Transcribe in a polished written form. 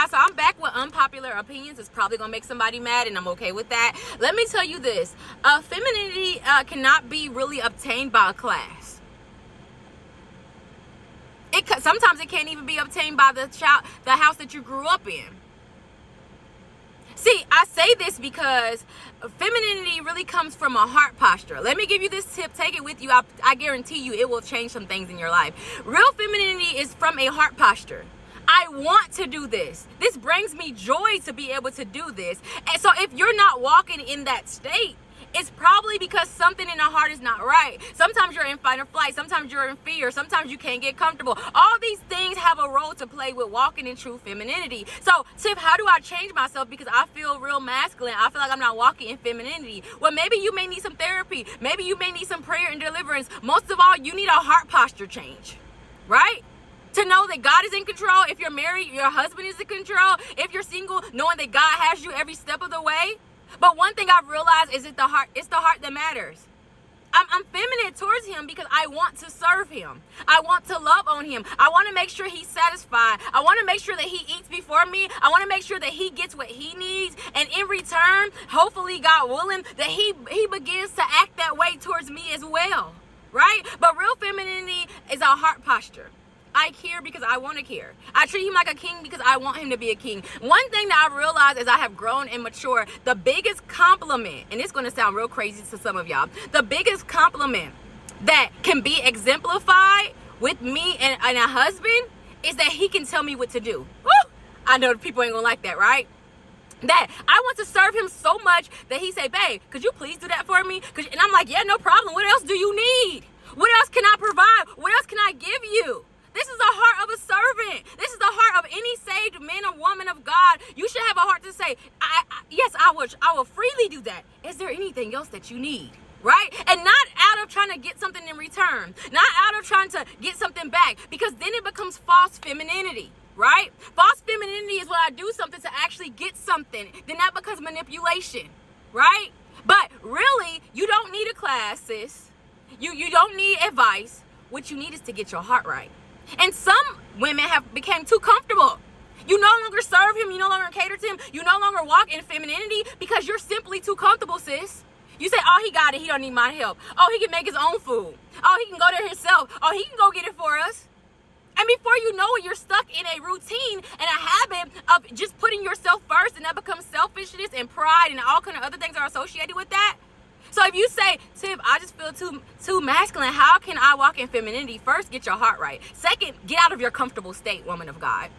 guys, so I'm back with unpopular opinions. It's probably gonna make somebody mad, and I'm okay with that. Let me tell you this: femininity cannot be really obtained by a class. Sometimes it can't even be obtained by the house that you grew up in. See, I say this because femininity really comes from a heart posture. Let me give you this tip. Take it with you. I guarantee you it will change some things in your life. Real femininity is from a heart posture. I want to do this. This brings me joy to be able to do this. And so if you're not walking in that state, it's probably because something in the heart is not right. Sometimes you're in fight or flight. Sometimes you're in fear. Sometimes you can't get comfortable. All these things have a role to play with walking in true femininity. So, Tiff, how do I change myself? Because I feel real masculine. I feel like I'm not walking in femininity. Well, maybe you may need some therapy. Maybe you may need some prayer and deliverance. Most of all, you need a heart posture change, right? To know that God is in control. If you're married, your husband is in control. If you're single, knowing that God has you every step of the way. But one thing I've realized is it's the heart that matters. I'm feminine towards him because I want to serve him. I want to love on him. I want to make sure he's satisfied. I want to make sure that he eats before me. I want to make sure that he gets what he needs. And in return, hopefully, God willing, that he begins to act that way towards me as well. Right? But real femininity is a heart posture. I care because I want to care. I treat him like a king because I want him to be a king. One thing that I've realized as I have grown and matured, the biggest compliment, and it's going to sound real crazy to some of y'all, the biggest compliment that can be exemplified with me and a husband is that he can tell me what to do. Woo! I know people ain't going to like that, right? That I want to serve him so much that he say, babe, could you please do that for me? And I'm like, yeah, no problem. What else do you need? What else can I provide? What else can I give you? This is the heart of a servant. This is the heart of any saved man or woman of God. You should have a heart to say, yes, I will freely do that. Is there anything else that you need? Right? And not out of trying to get something in return. Not out of trying to get something back. Because then it becomes false femininity. Right? False femininity is when I do something to actually get something. Then that becomes manipulation. Right? But really, you don't need a class, sis. You don't need advice. What you need is to get your heart right. And some women have become too comfortable. You no longer serve him. You no longer cater to him. You no longer walk in femininity because you're simply too comfortable, sis. You say, oh, he got it. He don't need my help. Oh, he can make his own food. Oh, he can go there himself. Oh, he can go get it for us. And before you know it, you're stuck in a routine and a habit of just putting yourself first, and that becomes selfishness and pride and all kind of other things are associated with that. So if you say, Tiff, I just feel too masculine, how can I walk in femininity? First, get your heart right. Second, get out of your comfortable state, woman of God.